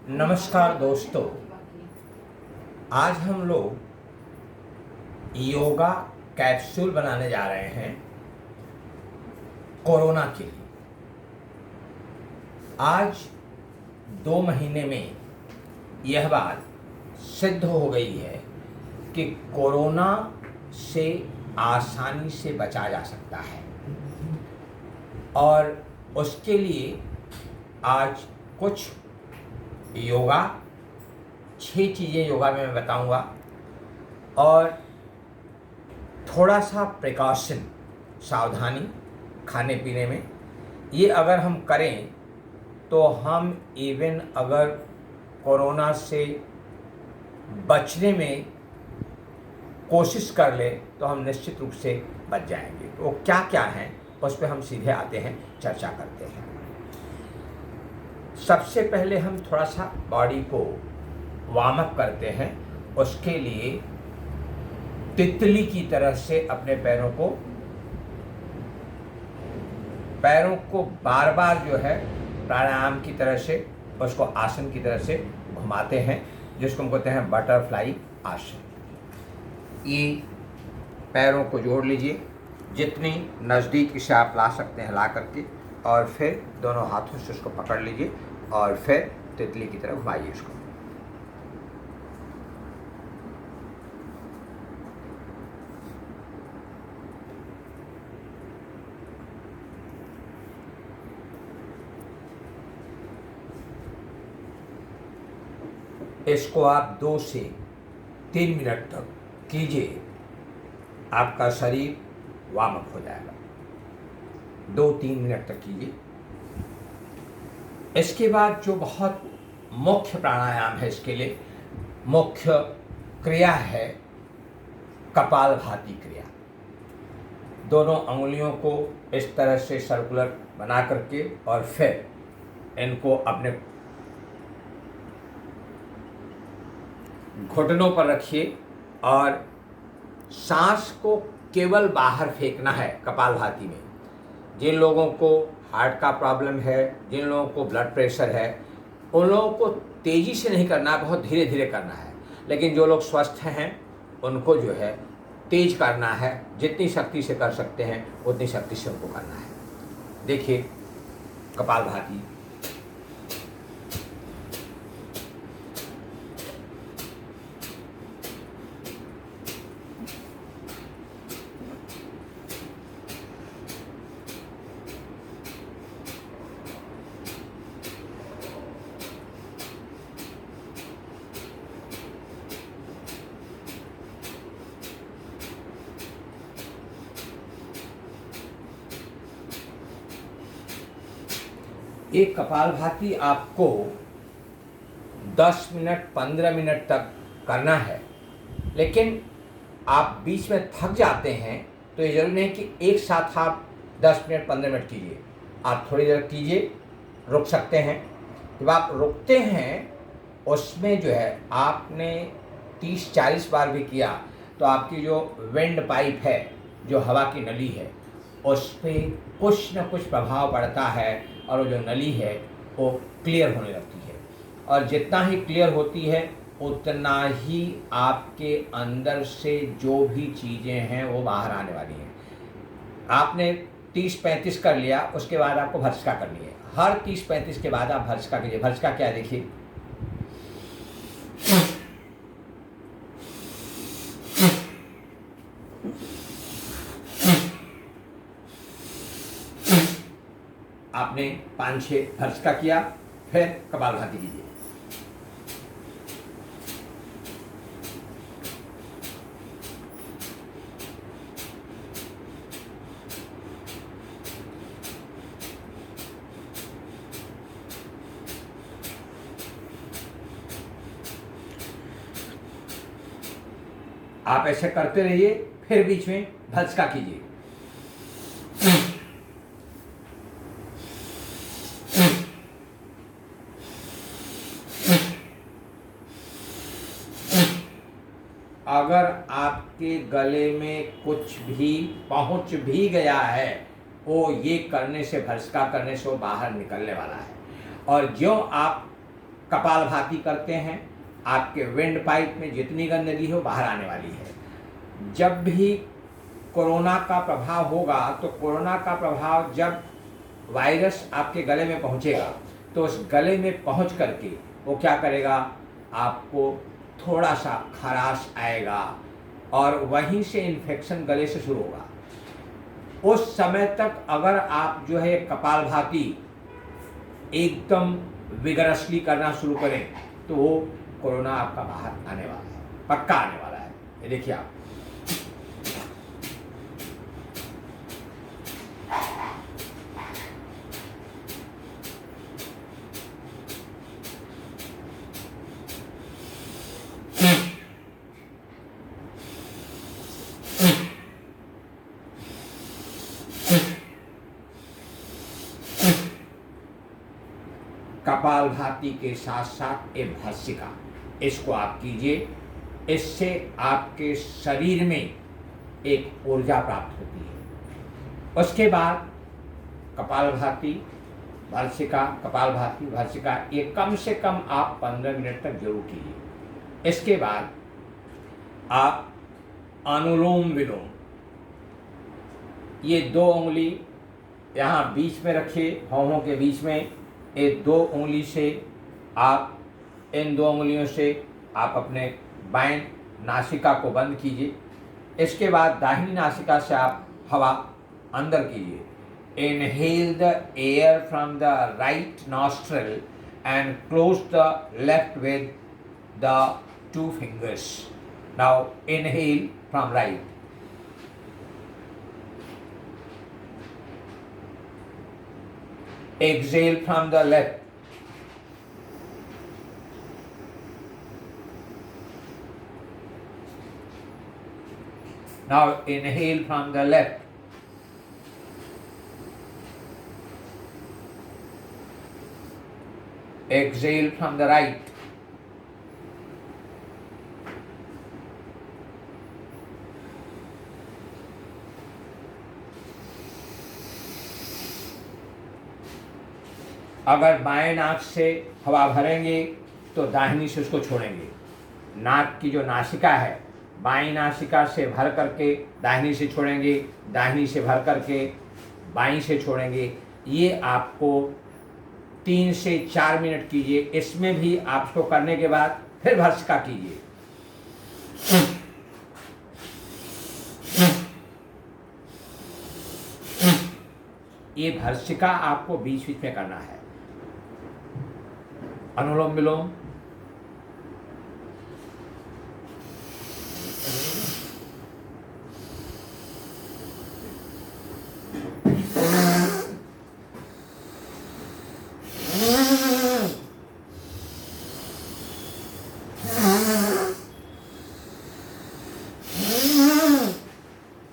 नमस्कार दोस्तों, आज हम लोग योगा कैप्सूल बनाने जा रहे हैं कोरोना के लिए। आज 2 महीने में यह बात सिद्ध हो गई है कि कोरोना से आसानी से बचा जा सकता है और उसके लिए आज कुछ योगा 6 चीज़ें योगा में मैं बताऊंगा और थोड़ा सा प्रिकॉशन, सावधानी खाने पीने में। ये अगर हम करें तो हम इवन अगर कोरोना से बचने में कोशिश कर ले तो हम निश्चित रूप से बच जाएंगे। तो क्या क्या हैं उस पर हम सीधे आते हैं, चर्चा करते हैं। सबसे पहले हम थोड़ा सा बॉडी को वार्म अप करते हैं। उसके लिए तितली की तरह से अपने पैरों को बार बार जो है प्राणायाम की तरह से, उसको आसन की तरह से घुमाते हैं, जिसको हम कहते हैं बटरफ्लाई आसन। ये पैरों को जोड़ लीजिए, जितनी नज़दीक इसे आप ला सकते हैं ला करके, और फिर दोनों हाथों से उसको पकड़ लीजिए और फिर तितली की तरह घुमाइए इसको। इसको आप 2 से 3 मिनट तक कीजिए, आपका शरीर वार्म अप हो जाएगा। 2-3 मिनट तक कीजिए। इसके बाद जो बहुत मुख्य प्राणायाम है, इसके लिए मुख्य क्रिया है कपालभाति क्रिया। दोनों अंगुलियों को इस तरह से सर्कुलर बना करके और फिर इनको अपने घुटनों पर रखिए और सांस को केवल बाहर फेंकना है। कपालभाति में जिन लोगों को हार्ट का प्रॉब्लम है, जिन लोगों को ब्लड प्रेशर है, उन लोगों को तेज़ी से नहीं करना है, बहुत धीरे धीरे करना है। लेकिन जो लोग स्वस्थ हैं उनको जो है तेज करना है। जितनी शक्ति से कर सकते हैं उतनी शक्ति से उनको करना है। देखिए कपालभाति। एक कपालभाति आपको 10 मिनट 15 मिनट तक करना है। लेकिन आप बीच में थक जाते हैं तो ये जरूरी नहीं कि एक साथ आप 10 मिनट 15 मिनट कीजिए। आप थोड़ी देर कीजिए, रुक सकते हैं। जब आप रुकते हैं उसमें जो है आपने 30-40 बार भी किया तो आपकी जो विंड पाइप है, जो हवा की नली है, उस पर कुछ न कुछ प्रभाव पड़ता है और वो जो नली है वो क्लियर होने लगती है। और जितना ही क्लियर होती है उतना ही आपके अंदर से जो भी चीज़ें हैं वो बाहर आने वाली हैं। आपने 30-35 कर लिया, उसके बाद आपको भर्त्सिका करनी है। हर 30-35 के बाद आप भर्त्सिका कीजिए। भर्त्सिका क्या है देखिए, आपने 5-6 भर्त्सिका किया, फिर कपालभाति कीजिए। आप ऐसे करते रहिए, फिर बीच में भर्त्सिका कीजिए। अगर आपके गले में कुछ भी पहुंच भी गया है, वो ये करने से, भर्त्सिका करने से वो बाहर निकलने वाला है। और ज्यों आप कपालभाति करते हैं, आपके विंड पाइप में जितनी गंदगी हो बाहर आने वाली है। जब भी कोरोना का प्रभाव होगा तो कोरोना का प्रभाव जब वायरस आपके गले में पहुंचेगा तो उस गले में पहुंच करके वो क्या करेगा, आपको थोड़ा सा खराश आएगा और वहीं से इन्फेक्शन गले से शुरू होगा। उस समय तक अगर आप जो है कपालभाति एकदम विगरसली करना शुरू करें तो वो कोरोना आपका बाहर आने वाला है, पक्का आने वाला है। ये देखिए आप, कपालभाति के साथ साथ एक भस्त्रिका, इसको आप कीजिए। इससे आपके शरीर में एक ऊर्जा प्राप्त होती है। उसके बाद कपालभाति भस्त्रिका, कपालभाति भस्त्रिका, ये कम से कम आप 15 मिनट तक जरूर कीजिए। इसके बाद आप अनुलोम विलोम, ये 2 उंगली यहाँ बीच में रखिए, भौहों के बीच में, एक 2 उंगली से आप, इन 2 उंगलियों से आप अपने बाएं नासिका को बंद कीजिए। इसके बाद दाहिनी नासिका से आप हवा अंदर कीजिए। Inhale the air from the right nostril and close the left with the 2 fingers. Now inhale from right. Exhale from the left. Now inhale from the left. Exhale from the right. अगर बाएं नाक से हवा भरेंगे तो दाहिनी से उसको छोड़ेंगे। नाक की जो नासिका है, बाईं नासिका से भर करके दाहिनी से छोड़ेंगे, दाहिनी से भर करके बाईं से छोड़ेंगे। ये आपको 3 से 4 मिनट कीजिए। इसमें भी आप इसको करने के बाद फिर भस्त्रिका कीजिए। ये भस्त्रिका आपको बीच बीच में करना है। अनुलोम विलोम,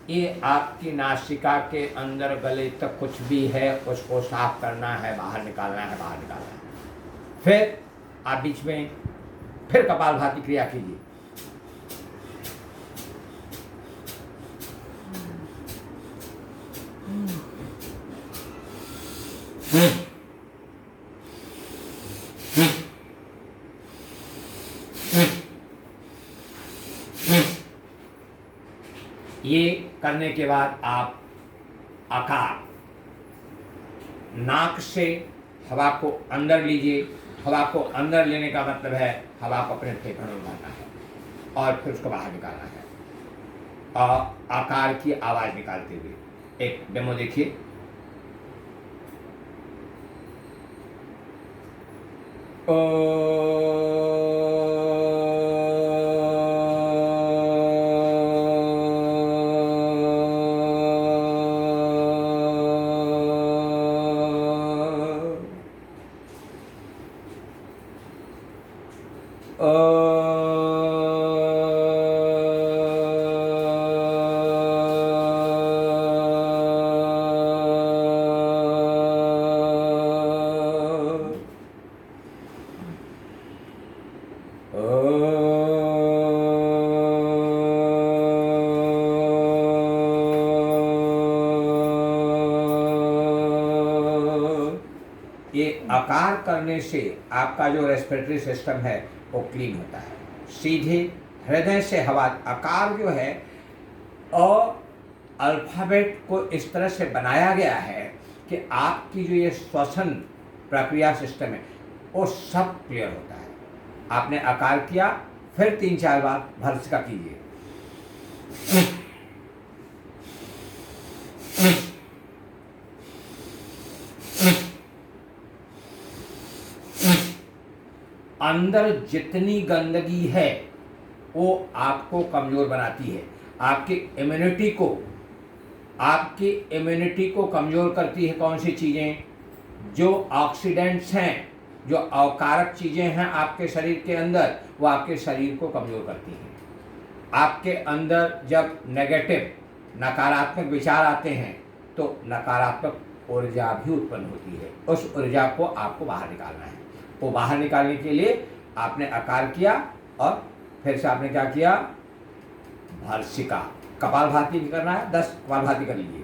ये आपकी नासिका के अंदर गले तक कुछ भी है उसको साफ करना है, बाहर निकालना है, बाहर निकालना है। फिर आप बीच में फिर कपालभाति क्रिया कीजिए। ये करने के बाद आप आकार, नाक से हवा को अंदर लीजिए। हवा को अंदर लेने का मतलब है हवा को अपने फेफड़ों में भरना है और फिर उसको बाहर निकालना है। और आकार की आवाज निकालते हुए एक डेमो देखिए। ये आकार करने से आपका जो रेस्पिरेटरी सिस्टम है वो क्लीन होता है। सीधे हृदय से हवा, आकार जो है अल्फ़ाबेट को इस तरह से बनाया गया है कि आपकी जो ये श्वसन प्रक्रिया सिस्टम है वो सब क्लियर होता है। आपने आकार किया, फिर 3-4 बार भर्त्सिका कीजिए। अंदर जितनी गंदगी है वो आपको कमज़ोर बनाती है, आपकी इम्यूनिटी को कमज़ोर करती है। कौन सी चीज़ें? जो ऑक्सीडेंट्स हैं, जो अकारक चीज़ें हैं आपके शरीर के अंदर, वो आपके शरीर को कमज़ोर करती हैं। आपके अंदर जब नेगेटिव, नकारात्मक विचार आते हैं तो नकारात्मक ऊर्जा भी उत्पन्न होती है। उस ऊर्जा को आपको बाहर निकालना है। वो बाहर निकालने के लिए आपने आकार किया और फिर से आपने क्या किया? भर्त्सिका। कपालभाति भी करना है, 10 कपालभाति कर लीजिए।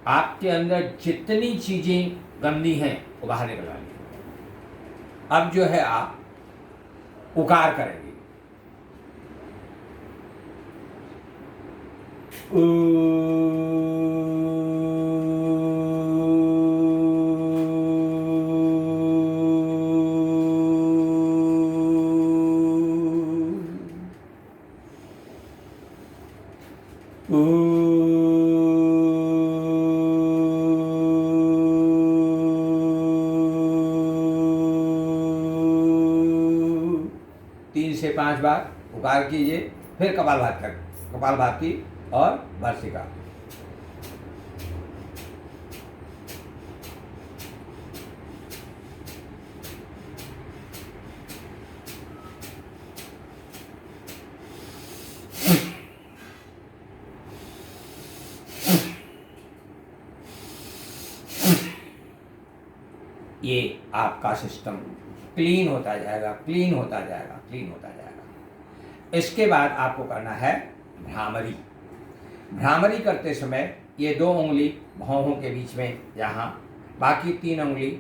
आपके अंदर जितनी चीजें गंदी हैं वो बाहर निकलवा लीजिए। अब जो है आप उकार करेंगे। तीन से 5 बार उकार कीजिए, फिर कपालभाति और भर्त्सिका। ये आपका सिस्टम क्लीन होता जाएगा। इसके बाद आपको करना है भ्रामरी। भ्रामरी करते समय ये 2 उंगली भौहों के बीच में यहाँ, बाकी 3 उंगली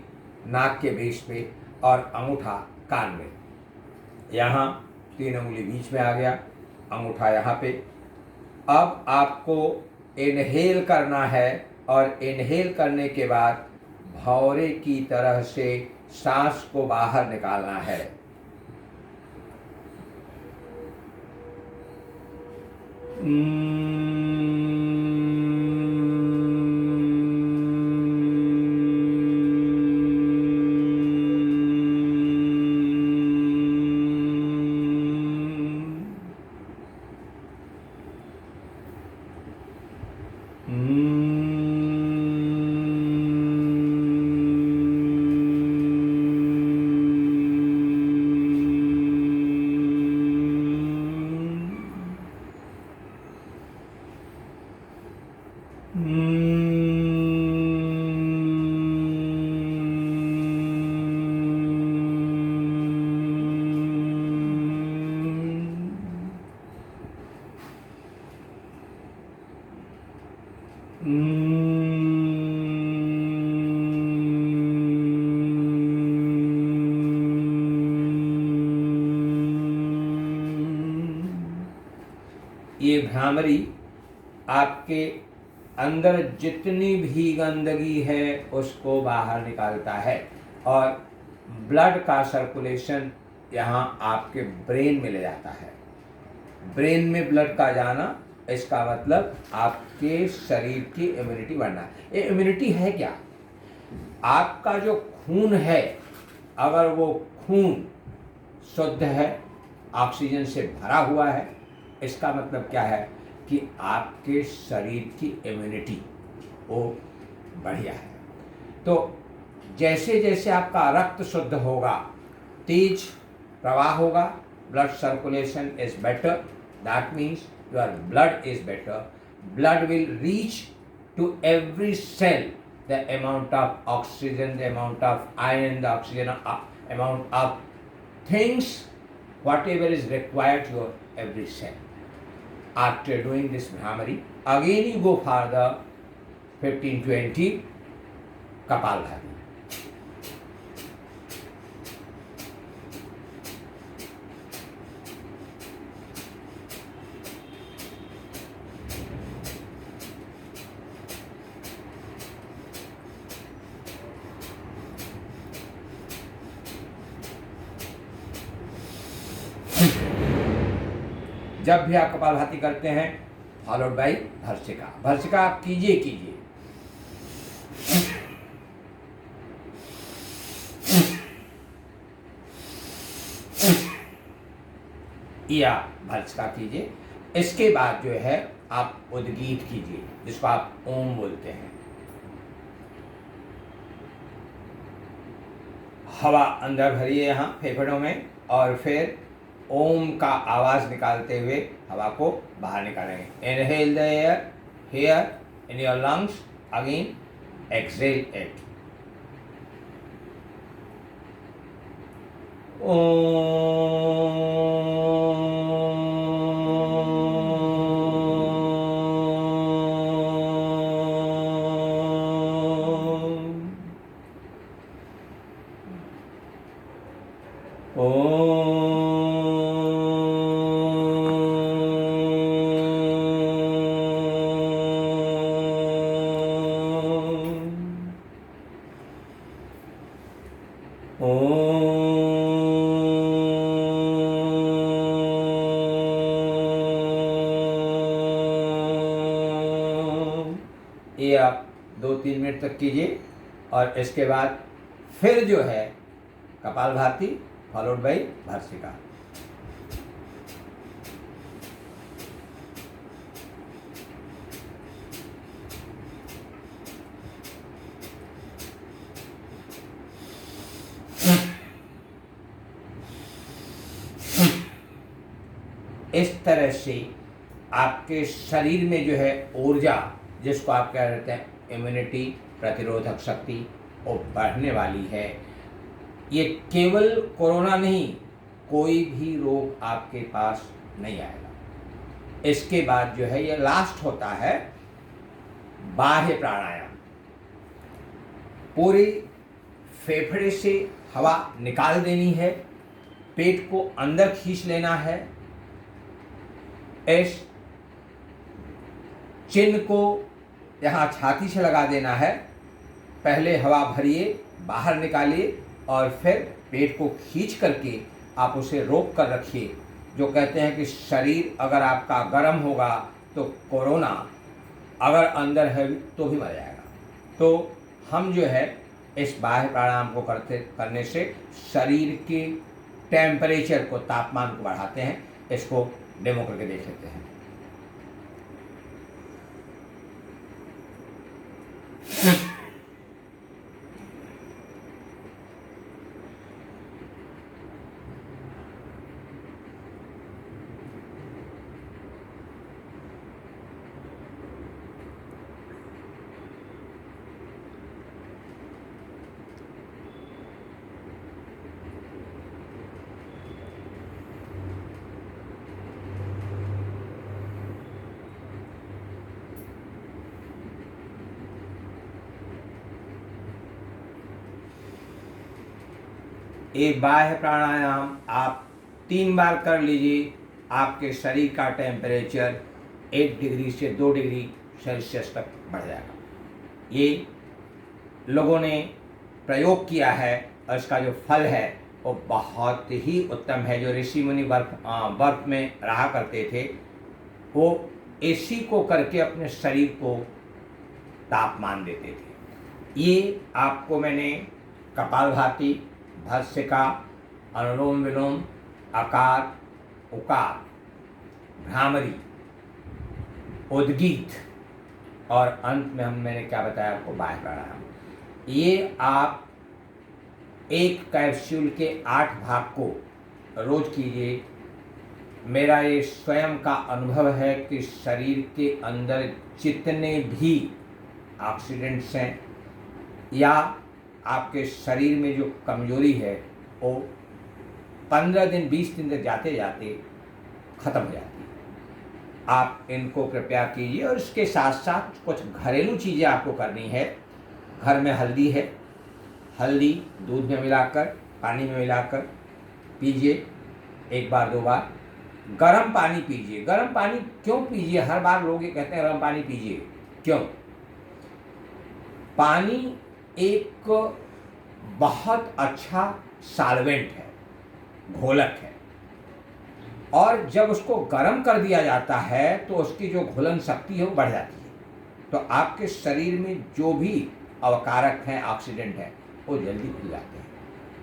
नाक के बेस पे और अंगूठा कान में। यहाँ 3 उंगली बीच में आ गया, अंगूठा यहाँ पे। अब आपको इनहेल करना है और इनहेल करने के बाद भौरे की तरह से सांस को बाहर निकालना है। ये भ्रामरी आपके अंदर जितनी भी गंदगी है उसको बाहर निकालता है और ब्लड का सर्कुलेशन यहाँ आपके ब्रेन में ले जाता है। ब्रेन में ब्लड का जाना, इसका मतलब आपके शरीर की इम्यूनिटी बढ़ना। ये इम्यूनिटी है क्या? आपका जो खून है, अगर वो खून शुद्ध है, ऑक्सीजन से भरा हुआ है, इसका मतलब क्या है कि आपके शरीर की इम्यूनिटी वो बढ़िया है। तो जैसे जैसे आपका रक्त शुद्ध होगा, तेज प्रवाह होगा, blood circulation is better, that means your blood is better, blood will reach to every cell the amount of oxygen, the amount of iron, the oxygen amount of things whatever is required to your every cell. After doing this Bhramari, again you go for the 15-20 Kapalbhati. जब भी आप कपालभाति करते हैं followed by भर्सिका। भर्सिका आप कीजिए। ये आप भर्सिका कीजिए। इसके बाद जो है आप उद्गीत कीजिए, जिसको आप ओम बोलते हैं। हवा अंदर भरिए यहाँ फेफड़ों में, और फिर ओम का आवाज निकालते हुए हवा को बाहर निकालेंगे। Inhale the air here in your lungs, again exhale it. ये आप 2-3 मिनट तक कीजिए, और इसके बाद फिर जो है कपालभाति फॉलोड बाई भर्सिका। इस तरह से आपके शरीर में जो है ऊर्जा, जिसको आप कह रहे हैं इम्यूनिटी, प्रतिरोधक शक्ति, वो बढ़ने वाली है। ये केवल कोरोना नहीं, कोई भी रोग आपके पास नहीं आएगा। इसके बाद जो है ये लास्ट होता है बाह्य प्राणायाम। पूरे फेफड़े से हवा निकाल देनी है, पेट को अंदर खींच लेना है, इस चिन्ह को यहाँ छाती से लगा देना है। पहले हवा भरिए, बाहर निकालिए, और फिर पेट को खींच करके आप उसे रोक कर रखिए। जो कहते हैं कि शरीर अगर आपका गर्म होगा तो कोरोना अगर अंदर है तो भी मर जाएगा। तो हम जो है इस बाह्य प्राणायाम को करने से शरीर के टेम्परेचर को, तापमान को बढ़ाते हैं। इसको डेमो करके देख लेते हैं। ये बाह्य प्राणायाम आप 3 बार कर लीजिए। आपके शरीर का टेम्परेचर 1 डिग्री से 2 डिग्री सेल्सियस तक बढ़ जाएगा। ये लोगों ने प्रयोग किया है और इसका जो फल है वो बहुत ही उत्तम है। जो ऋषि मुनि बर्फ में रहा करते थे, वो इसी को करके अपने शरीर को तापमान देते थे। ये आपको मैंने कपालभाति, भर्सिका, अनुलोम विलोम, आकार, उकार, भ्रामरी, उद्गीत, और अंत में मैंने क्या बताया आपको, बाह्य प्राणायाम। ये आप एक कैप्सूल के 8 भाग को रोज कीजिए। मेरा ये स्वयं का अनुभव है कि शरीर के अंदर जितने भी ऑक्सीडेंट्स हैं या आपके शरीर में जो कमजोरी है वो 15 दिन 20 दिन तक जाते जाते ख़त्म हो जाती है। आप इनको कृपया कीजिए और इसके साथ साथ कुछ घरेलू चीज़ें आपको करनी है। घर में हल्दी है, हल्दी दूध में मिलाकर, पानी में मिलाकर पीजिए 1 बार 2 बार। गर्म पानी पीजिए। गर्म पानी क्यों पीजिए? हर बार लोग ये कहते हैं गर्म पानी पीजिए, क्यों? पानी एक बहुत अच्छा सॉल्वेंट है, घोलक है, और जब उसको गर्म कर दिया जाता है तो उसकी जो घुलन शक्ति है वो बढ़ जाती है। तो आपके शरीर में जो भी अवकारक हैं, ऑक्सीडेंट हैं, वो जल्दी खुल जाते हैं।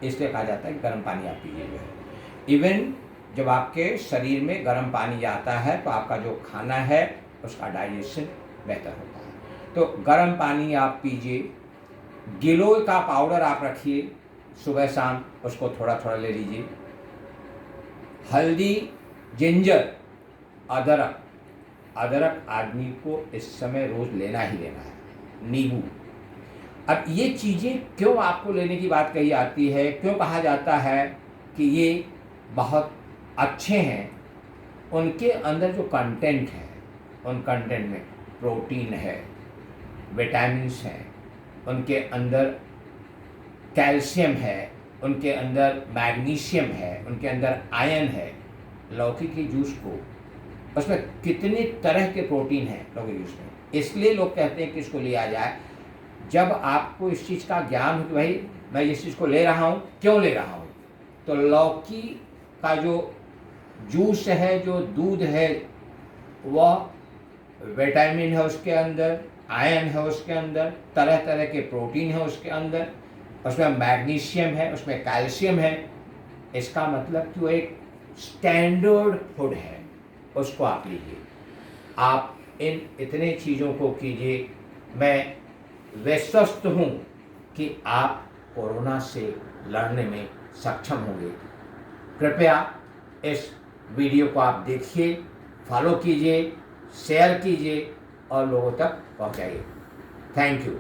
इसलिए कहा जाता है कि गर्म पानी आप पीजिए। इवन जब आपके शरीर में गर्म पानी जाता है तो आपका जो खाना है उसका डाइजेशन बेहतर होता है। तो गर्म पानी आप पीजिए। गिलोय का पाउडर आप रखिए, सुबह शाम उसको थोड़ा थोड़ा ले लीजिए। हल्दी, जिंजर, अदरक, अदरक आदमी को इस समय रोज़ लेना ही लेना है। नींबू। अब ये चीज़ें क्यों आपको लेने की बात कही आती है, क्यों कहा जाता है कि ये बहुत अच्छे हैं? उनके अंदर जो कंटेंट है, उन कंटेंट में प्रोटीन है, विटामिन्स हैं, उनके अंदर कैल्शियम है, उनके अंदर मैग्नीशियम है, उनके अंदर आयरन है। लौकी के जूस को, उसमें कितने तरह के प्रोटीन हैं लौकी जूस में, इसलिए लोग कहते हैं कि इसको लिया जाए। जब आपको इस चीज़ का ज्ञान हो कि भाई मैं इस चीज़ को ले रहा हूँ, क्यों ले रहा हूँ, तो लौकी का जो जूस है, जो दूध है, वह विटामिन है उसके अंदर, आयरन है उसके अंदर, तरह तरह के प्रोटीन है उसके अंदर, उसमें मैग्नीशियम है, उसमें कैल्शियम है। इसका मतलब कि वो एक स्टैंडर्ड फूड है, उसको आप लीजिए। आप इन इतने चीज़ों को कीजिए। मैं विश्वस्त हूँ कि आप कोरोना से लड़ने में सक्षम होंगे। कृपया इस वीडियो को आप देखिए, फॉलो कीजिए, शेयर कीजिए और लोगों तक पहुँचाइए। Thank you.